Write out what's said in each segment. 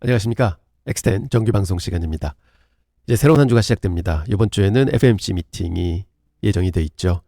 안녕하십니까. 엑스텐 정규방송 시간입니다. 이제 새로운 한 주가 시작됩니다. 이번 주에는 FMC 미팅이 예정이 돼 있죠.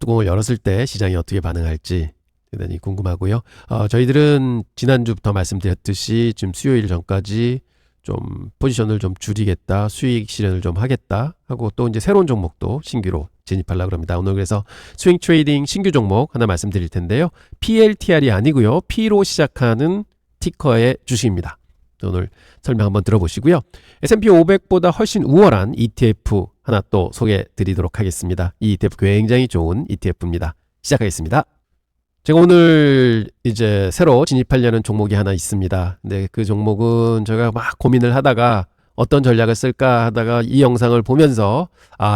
뚜껑을 열었을 때 시장이 어떻게 반응할지 대단히 궁금하고요. 저희들은 지난주부터 말씀드렸듯이 지금 수요일 전까지 좀 포지션을 좀 줄이겠다, 수익 실현을 좀 하겠다 하고 또 이제 새로운 종목도 신규로 진입하려고 합니다. 오늘 그래서 스윙 트레이딩 신규 종목 하나 말씀드릴 텐데요. PLTR이 아니고요. P로 시작하는 티커의 주식입니다. 오늘 설명 한번 들어보시고요. S&P 500보다 훨씬 우월한 ETF 하나 또 소개해 드리도록 하겠습니다. 이 ETF 굉장히 좋은 ETF입니다. 시작하겠습니다. 제가 오늘 이제 새로 진입하려는 종목이 하나 있습니다. 근데 그 종목은 제가 막 고민을 하다가 어떤 전략을 쓸까 하다가 이 영상을 보면서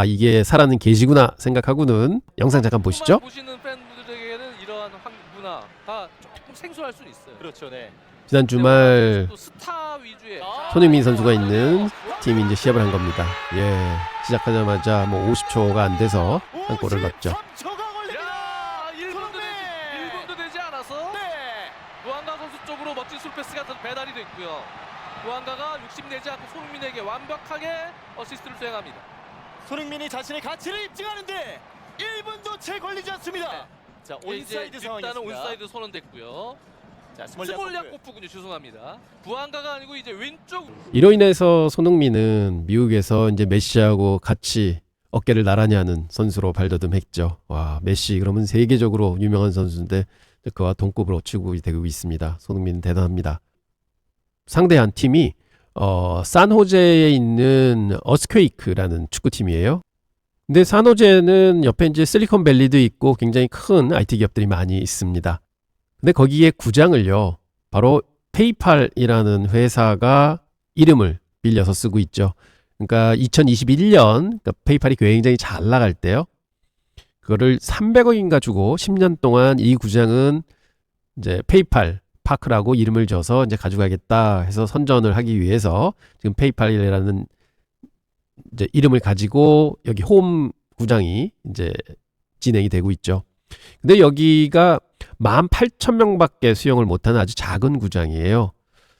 이게 살아는 계시구나 생각하고는 영상 잠깐 보시죠. 보시는 팬분들에게는 이러한 문화가 조금 생소할 수 있어요. 그렇죠, 네. 지난 주말 또 스타 위주의 손흥민 선수가 있는 팀이 이제 시합을 한 겁니다. 시작하자마자 뭐 50초가 안 돼서 한 골을 넣었죠. 1분도 되지 않아서 무한가 선수 쪽으로 멋진 술패스가 배달이 됐고요. 무한가가 60 내지 않고 손흥민에게 완벽하게 어시스트를 수행합니다. 손흥민이 자신의 가치를 입증하는데 1분도 채 걸리지 않습니다. 자, 온사이드 상황이었습니다. 일단은 온사이드 선언됐고요. 자, 스몰리아코프군요. 죄송합니다. 부한가가 아니고 이제 왼쪽. 이로 인해서 손흥민은 미국에서 이제 메시하고 같이 어깨를 나란히 하는 선수로 발돋움했죠. 와, 메시 그러면 세계적으로 유명한 선수인데 그와 동급으로 치고 되고 있습니다. 손흥민은 대단합니다. 상대한 팀이 산호제에 있는 어스퀘이크라는 축구팀이에요. 근데 산호제는 옆에 이제 실리콘밸리도 있고 굉장히 큰 IT 기업들이 많이 있습니다. 근데 거기에 구장을요, 바로 페이팔이라는 회사가 이름을 빌려서 쓰고 있죠. 그러니까 2021년 그러니까 페이팔이 굉장히 잘 나갈 때요, 그거를 300억인가 주고 10년 동안 이 구장은 이제 페이팔 파크라고 이름을 줘서 이제 가져가겠다 해서 선전을 하기 위해서 지금 페이팔이라는 이제 이름을 가지고 여기 홈 구장이 이제 진행이 되고 있죠. 근데 여기가 18,000명밖에 수용을 못하는 아주 작은 구장이에요.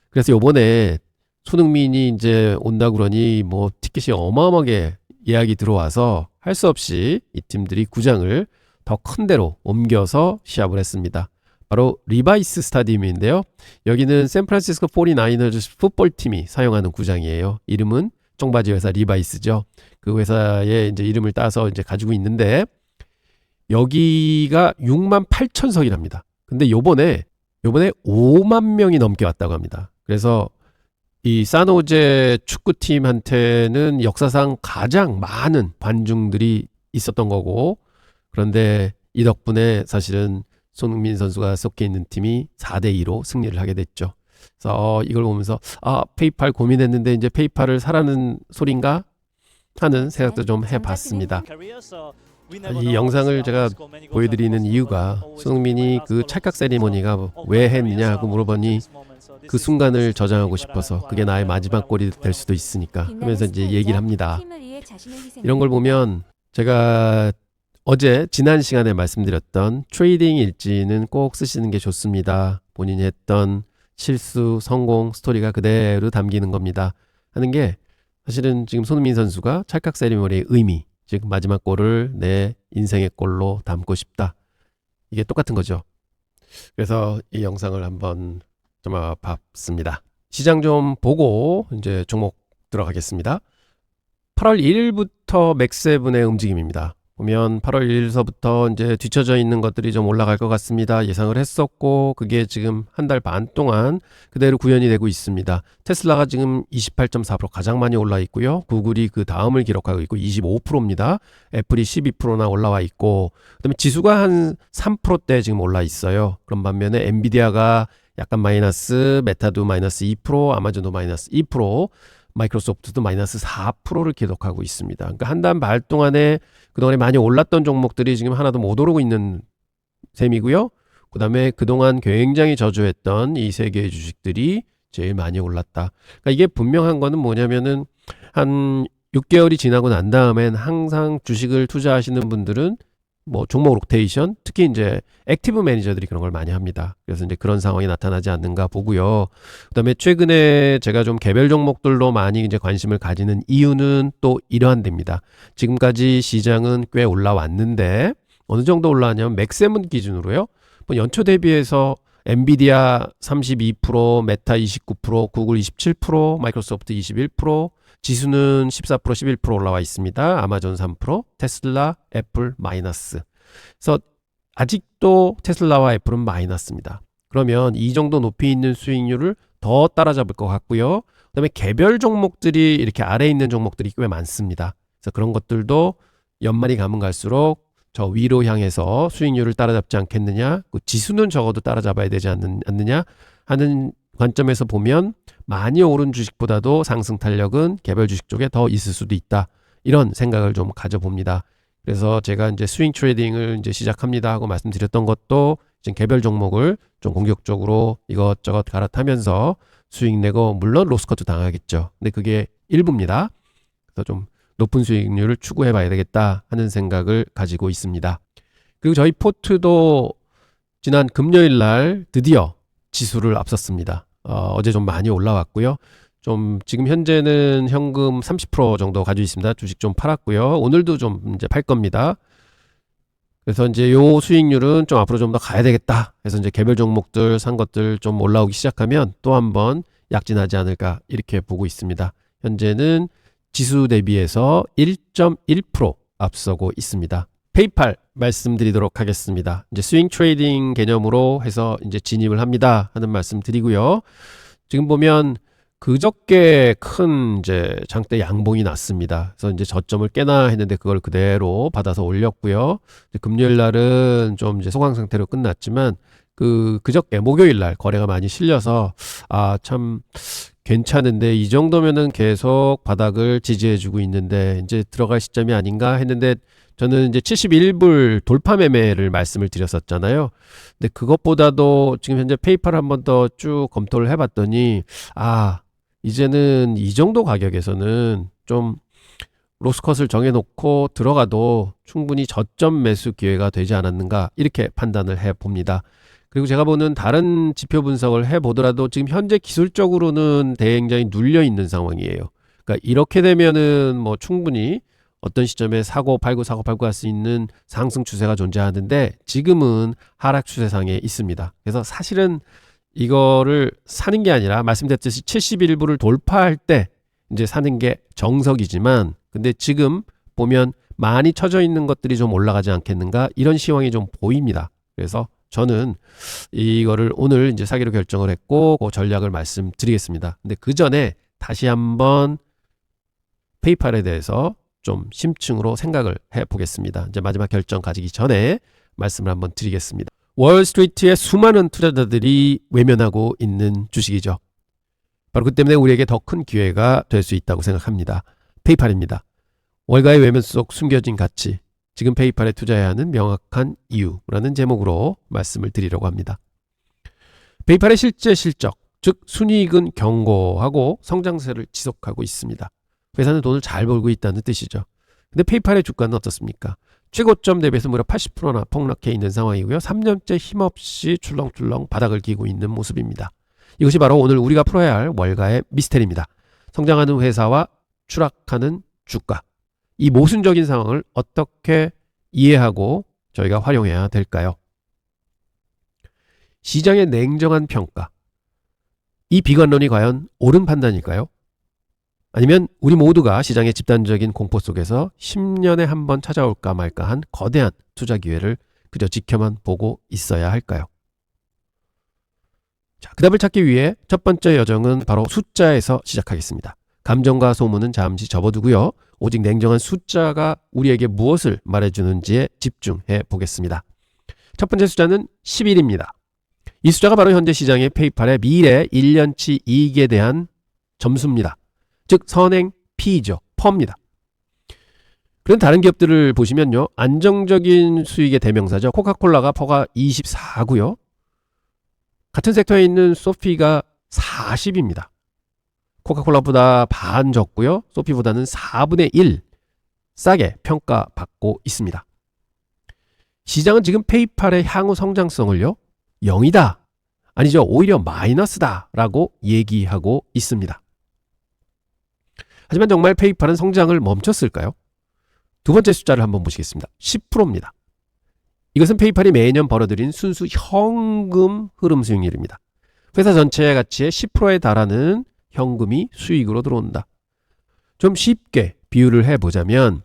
그래서 요번에 손흥민이 이제 온다 그러니 뭐 티켓이 어마어마하게 예약이 들어와서 할 수 없이 이 팀들이 구장을 더 큰 데로 옮겨서 시합을 했습니다. 바로 리바이스 스타디움인데요. 여기는 샌프란시스코 49어즈 풋볼팀이 사용하는 구장이에요. 이름은 청바지 회사 리바이스죠. 그 회사의 이제 이름을 따서 이제 가지고 있는데 여기가 68,000석이랍니다. 근데 요번에 5만 명이 넘게 왔다고 합니다. 그래서 이 산호제 축구팀한테는 역사상 가장 많은 관중들이 있었던 거고, 그런데 이 덕분에 사실은 손흥민 선수가 속해 있는 팀이 4대2로 승리를 하게 됐죠. 그래서 이걸 보면서 페이팔 고민했는데 이제 페이팔을 사라는 소린가 하는 생각도 좀 해봤습니다. 이 영상을 제가 보여드리는 이유가 손흥민이 그 찰칵 세리머니가 왜 했느냐 하고 물어보니 그 순간을 저장하고 싶어서 그게 나의 마지막 골이 될 수도 있으니까 하면서 이제 얘기를 합니다. 이런 걸 보면 제가 어제 지난 시간에 말씀드렸던 트레이딩 일지는 꼭 쓰시는 게 좋습니다. 본인이 했던 실수, 성공, 스토리가 그대로 담기는 겁니다. 하는 게 사실은 지금 손흥민 선수가 찰칵 세리머니의 의미, 즉 마지막 골을 내 인생의 골로 담고 싶다. 이게 똑같은 거죠. 그래서 이 영상을 한번 좀 봤습니다. 시장 좀 보고 이제 종목 들어가겠습니다. 8월 1일부터 맥세븐의 움직임입니다. 보면 8월 1일서부터 이제 뒤쳐져 있는 것들이 좀 올라갈 것 같습니다. 예상을 했었고 그게 지금 한 달 반 동안 그대로 구현이 되고 있습니다. 테슬라가 지금 28.4% 가장 많이 올라 있고요. 구글이 그 다음을 기록하고 있고 25%입니다. 애플이 12%나 올라와 있고, 그다음에 지수가 한 3%대 지금 올라 있어요. 그런 반면에 엔비디아가 약간 마이너스, 메타도 마이너스 2%, 아마존도 마이너스 2%, 마이크로소프트도 마이너스 4%를 기록하고 있습니다. 그러니까 한 달 말 동안에 그동안에 많이 올랐던 종목들이 지금 하나도 못 오르고 있는 셈이고요. 그 다음에 그동안 굉장히 저조했던 이 세 개의 주식들이 제일 많이 올랐다. 그러니까 이게 분명한 거는 뭐냐면은 한 6개월이 지나고 난 다음엔 항상 주식을 투자하시는 분들은 뭐 종목 로테이션, 특히 이제 액티브 매니저들이 그런 걸 많이 합니다. 그래서 이제 그런 상황이 나타나지 않는가 보고요. 그다음에 최근에 제가 좀 개별 종목들로 많이 이제 관심을 가지는 이유는 또 이러한 데입니다. 지금까지 시장은 꽤 올라왔는데 어느 정도 올라왔냐면 맥세문 기준으로요. 뭐 연초 대비해서 엔비디아 32%, 메타 29%, 구글 27%, 마이크로소프트 21%, 지수는 14%, 11% 올라와 있습니다. 아마존 3%, 테슬라, 애플 마이너스. 그래서 아직도 테슬라와 애플은 마이너스입니다. 그러면 이 정도 높이 있는 수익률을 더 따라잡을 것 같고요. 그다음에 개별 종목들이 이렇게 아래에 있는 종목들이 꽤 많습니다. 그래서 그런 것들도 연말이 가면 갈수록 저 위로 향해서 수익률을 따라잡지 않겠느냐, 그 지수는 적어도 따라잡아야 되지 않느냐 하는 관점에서 보면 많이 오른 주식보다도 상승 탄력은 개별 주식 쪽에 더 있을 수도 있다. 이런 생각을 좀 가져봅니다. 그래서 제가 이제 스윙 트레이딩을 이제 시작합니다 하고 말씀드렸던 것도 지금 개별 종목을 좀 공격적으로 이것저것 갈아타면서 수익 내고 물론 로스커트 당하겠죠. 근데 그게 일부입니다. 그래서 좀 높은 수익률을 추구해 봐야 되겠다 하는 생각을 가지고 있습니다. 그리고 저희 포트도 지난 금요일 날 드디어 지수를 앞섰습니다. 어제 좀 많이 올라왔고요. 좀 지금 현재는 현금 30% 정도 가지고 있습니다. 주식 좀 팔았고요. 오늘도 좀 이제 팔 겁니다. 그래서 이제 요 수익률은 좀 앞으로 좀 더 가야 되겠다. 그래서 이제 개별 종목들 산 것들 좀 올라오기 시작하면 또 한번 약진하지 않을까 이렇게 보고 있습니다. 현재는 지수 대비해서 1.1% 앞서고 있습니다. 페이팔 말씀드리도록 하겠습니다. 이제 스윙 트레이딩 개념으로 해서 이제 진입을 합니다 하는 말씀 드리고요. 지금 보면 그저께 큰 이제 장대 양봉이 났습니다. 그래서 이제 저점을 깨나 했는데 그걸 그대로 받아서 올렸고요. 금요일 날은 좀 이제 소강 상태로 끝났지만 그저께 목요일 날 거래가 많이 실려서 참 괜찮은데 이 정도면은 계속 바닥을 지지해주고 있는데 이제 들어갈 시점이 아닌가 했는데 저는 이제 71불 돌파 매매를 말씀을 드렸었잖아요. 근데 그것보다도 지금 현재 페이팔 한 번 더 쭉 검토를 해봤더니 이제는 이 정도 가격에서는 좀 로스컷을 정해놓고 들어가도 충분히 저점 매수 기회가 되지 않았는가 이렇게 판단을 해봅니다. 그리고 제가 보는 다른 지표 분석을 해보더라도 지금 현재 기술적으로는 대행장이 눌려 있는 상황이에요. 그러니까 이렇게 되면은 뭐 충분히 어떤 시점에 사고 팔고 할 수 있는 상승 추세가 존재하는데 지금은 하락 추세상에 있습니다. 그래서 사실은 이거를 사는 게 아니라 말씀드렸듯이 71불을 돌파할 때 이제 사는 게 정석이지만 근데 지금 보면 많이 쳐져 있는 것들이 좀 올라가지 않겠는가 이런 시황이 좀 보입니다. 그래서 저는 이거를 오늘 이제 사기로 결정을 했고 그 전략을 말씀드리겠습니다. 근데 그 전에 다시 한번 페이팔에 대해서 좀 심층으로 생각을 해보겠습니다. 이제 마지막 결정 가지기 전에 말씀을 한번 드리겠습니다. 월스트리트의 수많은 투자자들이 외면하고 있는 주식이죠. 바로 그 때문에 우리에게 더 큰 기회가 될 수 있다고 생각합니다. 페이팔입니다. 월가의 외면 속 숨겨진 가치, 지금 페이팔에 투자해야 하는 명확한 이유라는 제목으로 말씀을 드리려고 합니다. 페이팔의 실제 실적, 즉 순이익은 견고하고 성장세를 지속하고 있습니다. 회사는 돈을 잘 벌고 있다는 뜻이죠. 근데 페이팔의 주가는 어떻습니까? 최고점 대비해서 무려 80%나 폭락해 있는 상황이고요. 3년째 힘없이 출렁출렁 바닥을 기고 있는 모습입니다. 이것이 바로 오늘 우리가 풀어야 할 월가의 미스테리입니다. 성장하는 회사와 추락하는 주가. 이 모순적인 상황을 어떻게 이해하고 저희가 활용해야 될까요? 시장의 냉정한 평가. 이 비관론이 과연 옳은 판단일까요? 아니면 우리 모두가 시장의 집단적인 공포 속에서 10년에 한 번 찾아올까 말까 한 거대한 투자 기회를 그저 지켜만 보고 있어야 할까요? 자, 그 답을 찾기 위해 첫 번째 여정은 바로 숫자에서 시작하겠습니다. 감정과 소문은 잠시 접어두고요. 오직 냉정한 숫자가 우리에게 무엇을 말해주는지에 집중해 보겠습니다. 첫 번째 숫자는 11입니다. 이 숫자가 바로 현재 시장의 페이팔의 미래 1년치 이익에 대한 점수입니다. 즉 선행 P죠. 퍼입니다. 그런 다른 기업들을 보시면요. 안정적인 수익의 대명사죠. 코카콜라가 퍼가 24고요. 같은 섹터에 있는 소피가 40입니다. 코카콜라보다 반 적고요. 소피보다는 4분의 1 싸게 평가받고 있습니다. 시장은 지금 페이팔의 향후 성장성을요, 0이다. 아니죠. 오히려 마이너스다. 라고 얘기하고 있습니다. 하지만 정말 페이팔은 성장을 멈췄을까요? 두 번째 숫자를 한번 보시겠습니다. 10%입니다. 이것은 페이팔이 매년 벌어들인 순수 현금 흐름 수익률입니다. 회사 전체 가치의 10%에 달하는 현금이 수익으로 들어온다. 좀 쉽게 비유를 해보자면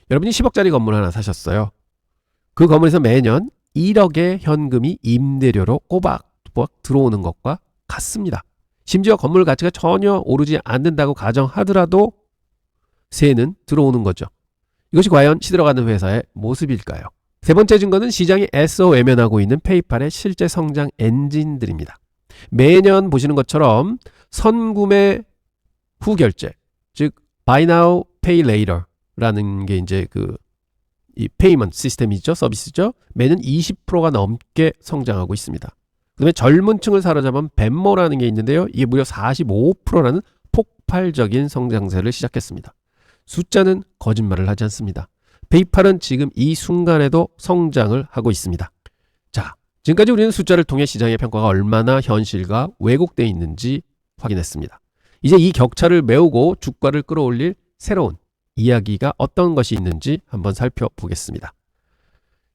여러분이 10억짜리 건물 하나 사셨어요. 그 건물에서 매년 1억의 현금이 임대료로 꼬박꼬박 들어오는 것과 같습니다. 심지어 건물 가치가 전혀 오르지 않는다고 가정하더라도 세는 들어오는 거죠. 이것이 과연 시들어가는 회사의 모습일까요? 세 번째 증거는 시장이 애써 외면하고 있는 페이팔의 실제 성장 엔진들입니다. 매년 보시는 것처럼 선구매 후 결제, 즉 Buy Now, Pay Later라는 게 이제 이 페이먼트 시스템이죠, 서비스죠. 매년 20%가 넘게 성장하고 있습니다. 그다음에 젊은 층을 사로잡은 벤모라는 게 있는데요. 이게 무려 45%라는 폭발적인 성장세를 시작했습니다. 숫자는 거짓말을 하지 않습니다. 페이팔은 지금 이 순간에도 성장을 하고 있습니다. 자, 지금까지 우리는 숫자를 통해 시장의 평가가 얼마나 현실과 왜곡되어 있는지 확인했습니다. 이제 이 격차를 메우고 주가를 끌어올릴 새로운 이야기가 어떤 것이 있는지 한번 살펴보겠습니다.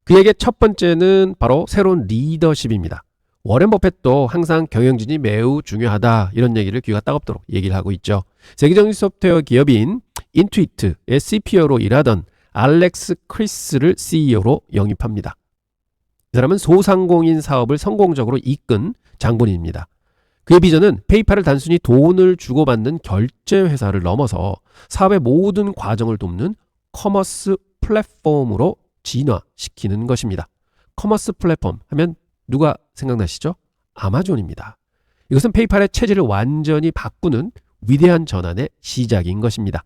그에게 첫 번째는 바로 새로운 리더십입니다. 워렌 버핏도 항상 경영진이 매우 중요하다 이런 얘기를 귀가 따갑도록 얘기를 하고 있죠. 세계적인 소프트웨어 기업인 인투이트의 CPO로 일하던 알렉스 크리스를 CEO로 영입합니다. 이 사람은 소상공인 사업을 성공적으로 이끈 장본인입니다. 그의 비전은 페이팔을 단순히 돈을 주고받는 결제 회사를 넘어서 사업의 모든 과정을 돕는 커머스 플랫폼으로 진화시키는 것입니다. 커머스 플랫폼 하면 누가 생각나시죠? 아마존입니다. 이것은 페이팔의 체질을 완전히 바꾸는 위대한 전환의 시작인 것입니다.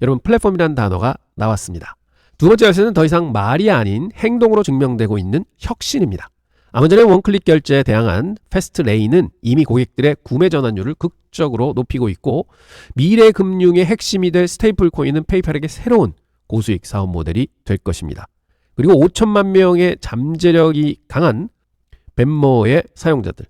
여러분, 플랫폼이라는 단어가 나왔습니다. 두 번째 열쇠는 더 이상 말이 아닌 행동으로 증명되고 있는 혁신입니다. 아마존의 원클릭 결제에 대항한 패스트레인은 이미 고객들의 구매 전환율을 극적으로 높이고 있고 미래 금융의 핵심이 될 스테이플 코인은 페이팔에게 새로운 고수익 사업 모델이 될 것입니다. 그리고 5천만 명의 잠재력이 강한 벤모의 사용자들,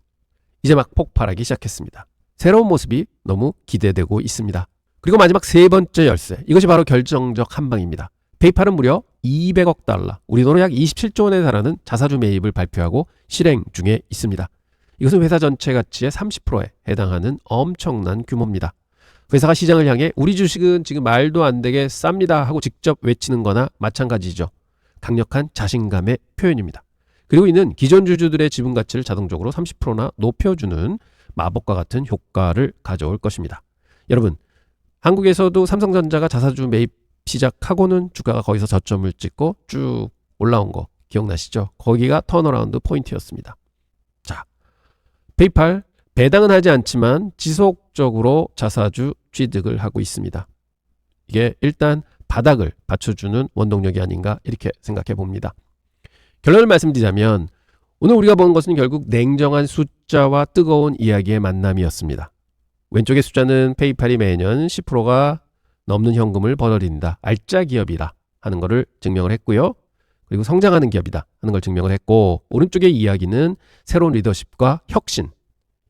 이제 막 폭발하기 시작했습니다. 새로운 모습이 너무 기대되고 있습니다. 그리고 마지막 세 번째 열쇠, 이것이 바로 결정적 한방입니다. 페이팔은 무려 200억 달러, 우리 돈으로 약 27조 원에 달하는 자사주 매입을 발표하고 실행 중에 있습니다. 이것은 회사 전체 가치의 30%에 해당하는 엄청난 규모입니다. 회사가 시장을 향해 우리 주식은 지금 말도 안 되게 쌉니다 하고 직접 외치는 거나 마찬가지죠. 강력한 자신감의 표현입니다. 그리고 이는 기존 주주들의 지분 가치를 자동적으로 30%나 높여주는 마법과 같은 효과를 가져올 것입니다. 여러분, 한국에서도 삼성전자가 자사주 매입 시작하고는 주가가 거기서 저점을 찍고 쭉 올라온 거 기억나시죠? 거기가 턴어라운드 포인트였습니다. 자, 페이팔 배당은 하지 않지만 지속적으로 자사주 취득을 하고 있습니다. 이게 일단 바닥을 받쳐주는 원동력이 아닌가 이렇게 생각해 봅니다. 결론을 말씀드리자면 오늘 우리가 본 것은 결국 냉정한 숫자와 뜨거운 이야기의 만남이었습니다. 왼쪽의 숫자는 페이팔이 매년 10%가 넘는 현금을 벌어들인다. 알짜 기업이다 하는 것을 증명을 했고요. 그리고 성장하는 기업이다 하는 걸 증명을 했고, 오른쪽의 이야기는 새로운 리더십과 혁신,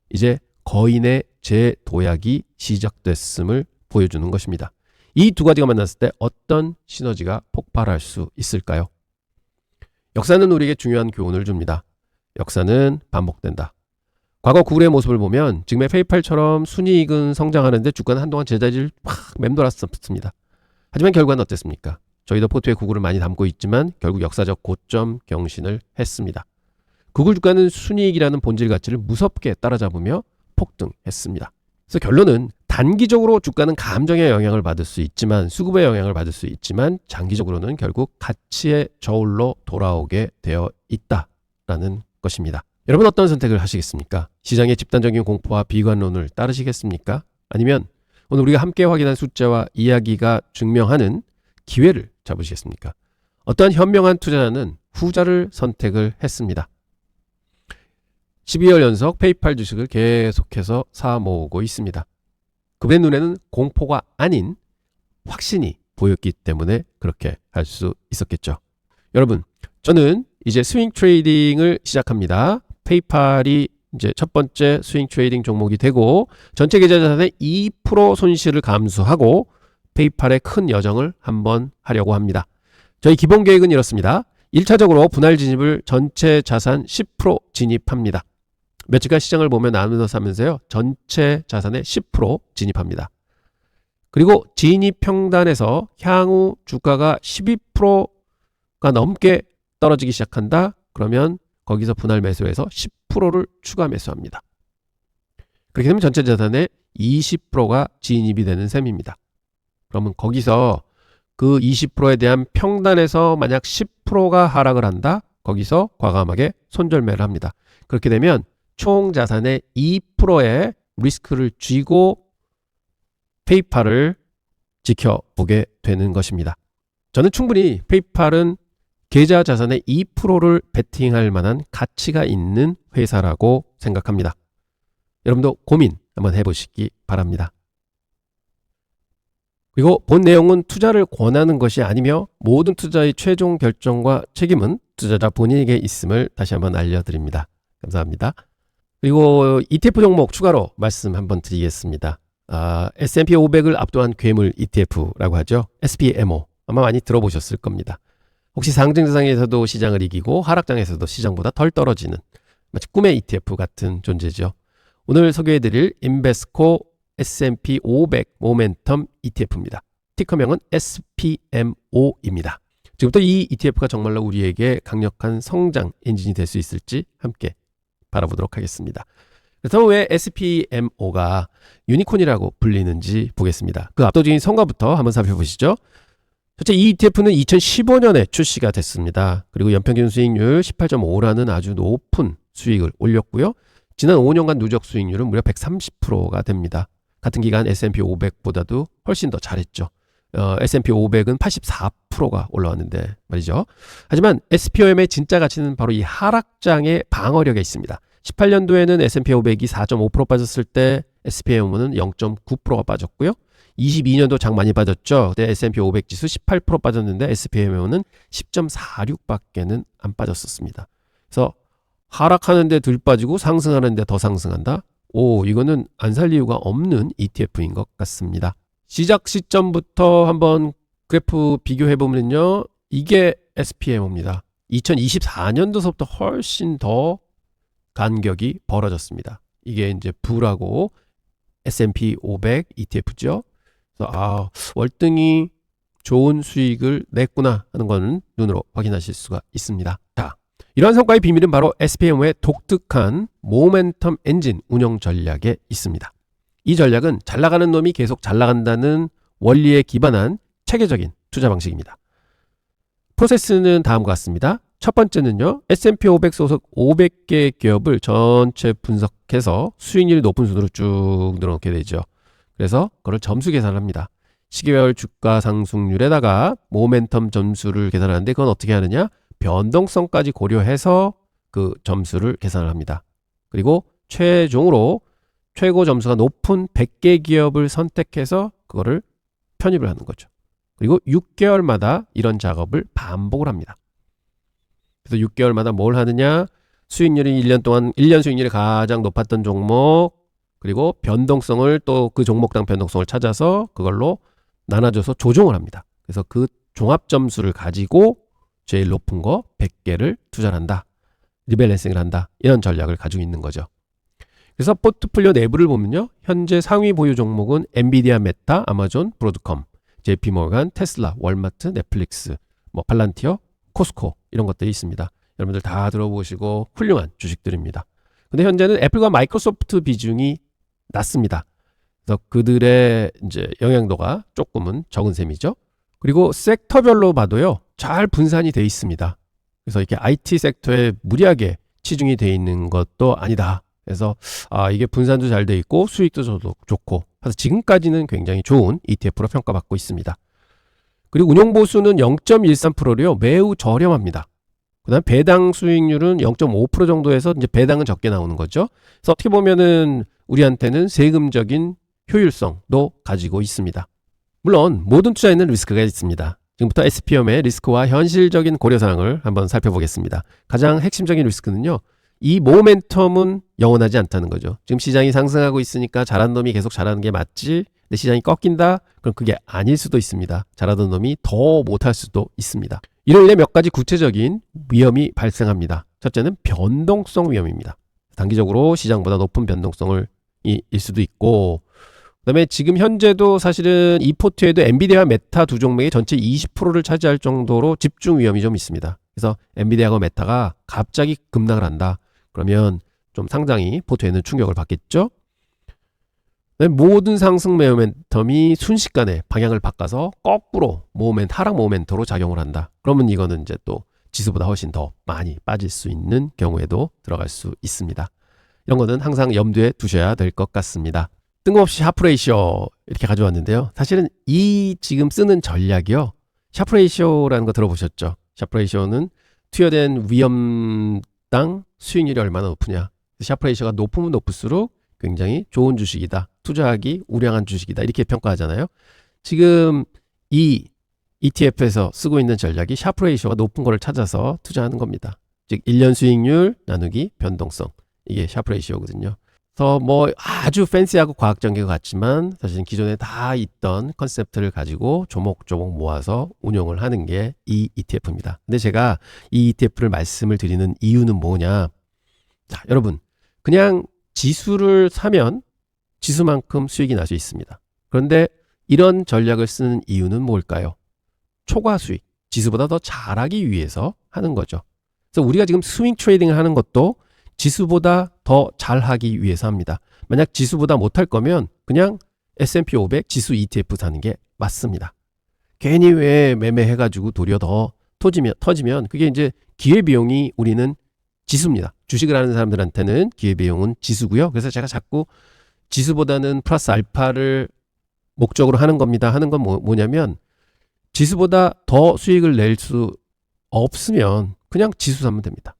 이제 거인의 재도약이 시작됐음을 보여주는 것입니다. 이 두 가지가 만났을 때 어떤 시너지가 폭발할 수 있을까요? 역사는 우리에게 중요한 교훈을 줍니다. 역사는 반복된다. 과거 구글의 모습을 보면 지금의 페이팔처럼 순이익은 성장하는데 주가는 한동안 제자리를 막 맴돌았습니다. 하지만 결과는 어땠습니까? 저희도 포트에 구글을 많이 담고 있지만 결국 역사적 고점 경신을 했습니다. 구글 주가는 순이익이라는 본질 가치를 무섭게 따라잡으며 폭등했습니다. 그래서 결론은 단기적으로 주가는 감정의 영향을 받을 수 있지만, 수급의 영향을 받을 수 있지만 장기적으로는 결국 가치의 저울로 돌아오게 되어 있다라는 것입니다. 여러분, 어떤 선택을 하시겠습니까? 시장의 집단적인 공포와 비관론을 따르시겠습니까? 아니면 오늘 우리가 함께 확인한 숫자와 이야기가 증명하는 기회를 잡으시겠습니까? 어떠한 현명한 투자자는 후자를 선택을 했습니다. 12월 연속 페이팔 주식을 계속해서 사 모으고 있습니다. 그분의 눈에는 공포가 아닌 확신이 보였기 때문에 그렇게 할 수 있었겠죠. 여러분, 저는 이제 스윙 트레이딩을 시작합니다. 페이팔이 이제 첫 번째 스윙 트레이딩 종목이 되고 전체 계좌 자산의 2% 손실을 감수하고 페이팔의 큰 여정을 한번 하려고 합니다. 저희 기본 계획은 이렇습니다. 1차적으로 분할 진입을 전체 자산 10% 진입합니다. 며칠간 시장을 보면 나누어서 하면서요. 전체 자산의 10% 진입합니다. 그리고 진입 평단에서 향후 주가가 12%가 넘게 떨어지기 시작한다. 그러면 거기서 분할 매수해서 10%를 추가 매수합니다. 그렇게 되면 전체 자산의 20%가 진입이 되는 셈입니다. 그러면 거기서 그 20%에 대한 평단에서 만약 10%가 하락을 한다. 거기서 과감하게 손절매를 합니다. 그렇게 되면 총 자산의 2%의 리스크를 쥐고 페이팔을 지켜보게 되는 것입니다. 저는 충분히 페이팔은 계좌 자산의 2%를 베팅할 만한 가치가 있는 회사라고 생각합니다. 여러분도 고민 한번 해보시기 바랍니다. 그리고 본 내용은 투자를 권하는 것이 아니며 모든 투자의 최종 결정과 책임은 투자자 본인에게 있음을 다시 한번 알려드립니다. 감사합니다. 그리고 ETF 종목 추가로 말씀 한번 드리겠습니다. S&P 500을 압도한 괴물 ETF라고 하죠. SPMO 아마 많이 들어보셨을 겁니다. 혹시 상승장에서도 시장을 이기고 하락장에서도 시장보다 덜 떨어지는 마치 꿈의 ETF 같은 존재죠. 오늘 소개해드릴 인베스코 S&P 500 모멘텀 ETF입니다. 티커명은 SPMO입니다. 지금부터 이 ETF가 정말로 우리에게 강력한 성장 엔진이 될 수 있을지 함께 바라보도록 하겠습니다. 그렇다면 왜 SPMO가 유니콘이라고 불리는지 보겠습니다. 그 압도적인 성과부터 한번 살펴보시죠. 첫째, 이 ETF는 2015년에 출시가 됐습니다. 그리고 연평균 수익률 18.5라는 아주 높은 수익을 올렸고요. 지난 5년간 누적 수익률은 무려 130%가 됩니다. 같은 기간 S&P 500보다도 훨씬 더 잘했죠. S&P 500은 84%가 올라왔는데 말이죠. 하지만 SPM의 진짜 가치는 바로 이 하락장의 방어력에 있습니다. 18년도에는 S&P 500이 4.5% 빠졌을 때 SPM은 0.9%가 빠졌고요. 22년도 장 많이 빠졌죠. 그때 S&P 500 지수 18% 빠졌는데 SPM은 10.46밖에는 안 빠졌었습니다. 그래서 하락하는데 덜 빠지고 상승하는데 더 상승한다. 이거는 안 살 이유가 없는 ETF인 것 같습니다. 시작 시점부터 한번 그래프 비교해보면요. 이게 SPM입니다. 2024년도서부터 훨씬 더 간격이 벌어졌습니다. 이게 이제 부라고 S&P 500 ETF죠. 그래서 월등히 좋은 수익을 냈구나 하는 거는 눈으로 확인하실 수가 있습니다. 자, 이러한 성과의 비밀은 바로 SPM의 독특한 모멘텀 엔진 운영 전략에 있습니다. 이 전략은 잘 나가는 놈이 계속 잘 나간다는 원리에 기반한 체계적인 투자 방식입니다. 프로세스는 다음과 같습니다. 첫 번째는요. S&P 500 소속 500개 기업을 전체 분석해서 수익률이 높은 순으로 쭉 늘어놓게 되죠. 그래서 그걸 점수 계산을 합니다. 시계별 주가 상승률에다가 모멘텀 점수를 계산하는데 그건 어떻게 하느냐? 변동성까지 고려해서 그 점수를 계산을 합니다. 그리고 최종으로 최고 점수가 높은 100개 기업을 선택해서 그거를 편입을 하는 거죠. 그리고 6개월마다 이런 작업을 반복을 합니다. 그래서 6개월마다 뭘 하느냐? 수익률이 1년 동안 1년 수익률이 가장 높았던 종목 그리고 변동성을 또 그 종목당 변동성을 찾아서 그걸로 나눠줘서 조정을 합니다. 그래서 그 종합 점수를 가지고 제일 높은 거 100개를 투자를 한다. 리밸런싱을 한다. 이런 전략을 가지고 있는 거죠. 그래서 포트폴리오 내부를 보면요. 현재 상위 보유 종목은 엔비디아, 메타, 아마존, 브로드컴, JP모간, 테슬라, 월마트, 넷플릭스, 팔란티어, 코스코 이런 것들이 있습니다. 여러분들 다 들어보시고 훌륭한 주식들입니다. 근데 현재는 애플과 마이크로소프트 비중이 낮습니다. 그래서 그들의 이제 영향도가 조금은 적은 셈이죠. 그리고 섹터별로 봐도요. 잘 분산이 돼 있습니다. 그래서 이렇게 IT 섹터에 무리하게 치중이 돼 있는 것도 아니다. 그래서 이게 분산도 잘 돼 있고 수익도 좋고 그래서 지금까지는 굉장히 좋은 ETF로 평가받고 있습니다. 그리고 운용 보수는 0.13%로요. 매우 저렴합니다. 그 다음 배당 수익률은 0.5% 정도에서 이제 배당은 적게 나오는 거죠. 그래서 어떻게 보면은 우리한테는 세금적인 효율성도 가지고 있습니다. 물론 모든 투자에는 리스크가 있습니다. 지금부터 SPM의 리스크와 현실적인 고려사항을 한번 살펴보겠습니다. 가장 핵심적인 리스크는요. 이 모멘텀은 영원하지 않다는 거죠. 지금 시장이 상승하고 있으니까 잘한 놈이 계속 잘하는 게 맞지. 근데 시장이 꺾인다? 그럼 그게 아닐 수도 있습니다. 잘하던 놈이 더 못할 수도 있습니다. 이로 인해 몇 가지 구체적인 위험이 발생합니다. 첫째는 변동성 위험입니다. 단기적으로 시장보다 높은 변동성을 일 수도 있고, 그다음에 지금 현재도 사실은 이 포트에도 엔비디아와 메타 두 종목이 전체 20%를 차지할 정도로 집중 위험이 좀 있습니다. 그래서 엔비디아와 메타가 갑자기 급락을 한다. 그러면 좀 상당히 포트에는 충격을 받겠죠. 모든 상승 모멘텀이 순식간에 방향을 바꿔서 거꾸로 하락 모멘터로 작용을 한다. 그러면 이거는 이제 또 지수보다 훨씬 더 많이 빠질 수 있는 경우에도 들어갈 수 있습니다. 이런 거는 항상 염두에 두셔야 될 것 같습니다. 뜬금없이 샤프레이쇼 이렇게 가져왔는데요. 사실은 이 지금 쓰는 전략이요. 샤프레이쇼라는 거 들어보셨죠? 샤프레이쇼는 투여된 위험당 수익률이 얼마나 높으냐. 샤프레이쇼가 높으면 높을수록 굉장히 좋은 주식이다. 투자하기 우량한 주식이다. 이렇게 평가하잖아요. 지금 이 ETF에서 쓰고 있는 전략이 샤프레이쇼가 높은 거를 찾아서 투자하는 겁니다. 즉 1년 수익률 나누기 변동성. 이게 샤프레이쇼거든요. 그래서 뭐 아주 팬시하고 과학적인 것 같지만 사실은 기존에 다 있던 컨셉트를 가지고 조목조목 모아서 운용을 하는 게 이 ETF입니다. 근데 제가 이 ETF를 말씀을 드리는 이유는 뭐냐. 자, 여러분 그냥 지수를 사면 지수만큼 수익이 날 수 있습니다. 그런데 이런 전략을 쓰는 이유는 뭘까요? 초과 수익, 지수보다 더 잘하기 위해서 하는 거죠. 그래서 우리가 지금 스윙 트레이딩을 하는 것도 지수보다 더 잘하기 위해서 합니다. 만약 지수보다 못할 거면 그냥 S&P 500 지수 ETF 사는 게 맞습니다. 괜히 왜 매매해가지고 도리어 더 터지면 그게 이제 기회비용이 우리는 지수입니다. 주식을 하는 사람들한테는 기회비용은 지수고요. 그래서 제가 자꾸 지수보다는 플러스 알파를 목적으로 하는 겁니다. 하는 건 뭐냐면 지수보다 더 수익을 낼 수 없으면 그냥 지수 사면 됩니다.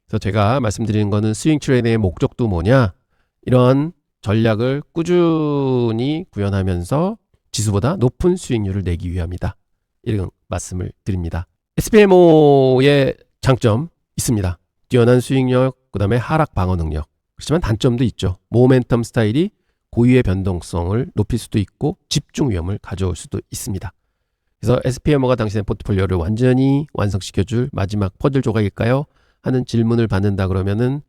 그래서 제가 말씀드리는 거는 스윙 트레이딩의 목적도 뭐냐? 이런 전략을 꾸준히 구현하면서 지수보다 높은 수익률을 내기 위함이다. 이런 말씀을 드립니다. SPMO의 장점 있습니다. 뛰어난 수익력, 그 다음에 하락 방어 능력. 그렇지만 단점도 있죠. 모멘텀 스타일이 고유의 변동성을 높일 수도 있고 집중 위험을 가져올 수도 있습니다. 그래서 SPMO가 당신의 포트폴리오를 완전히 완성시켜줄 마지막 퍼즐 조각일까요? 하는 질문을 받는다 그러면은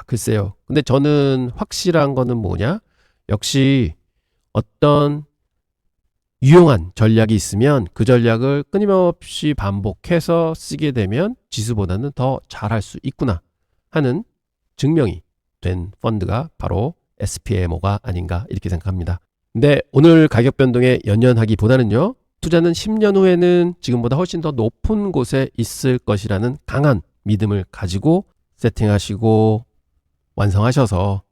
글쎄요. 근데 저는 확실한 거는 뭐냐? 역시 어떤 유용한 전략이 있으면 그 전략을 끊임없이 반복해서 쓰게 되면 지수보다는 더 잘할 수 있구나 하는 증명이 된 펀드가 바로 SPMO가 아닌가 이렇게 생각합니다. 근데 오늘 가격 변동에 연연하기보다는요. 투자는 10년 후에는 지금보다 훨씬 더 높은 곳에 있을 것이라는 강한 믿음을 가지고 세팅하시고 완성하셔서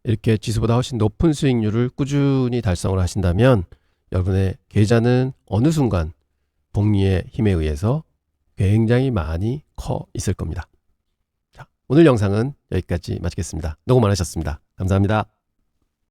이렇게 지수보다 훨씬 높은 수익률을 꾸준히 달성을 하신다면 여러분의 계좌는 어느 순간 복리의 힘에 의해서 굉장히 많이 커 있을 겁니다. 자, 오늘 영상은 여기까지 마치겠습니다. 너무 많으셨습니다. 감사합니다.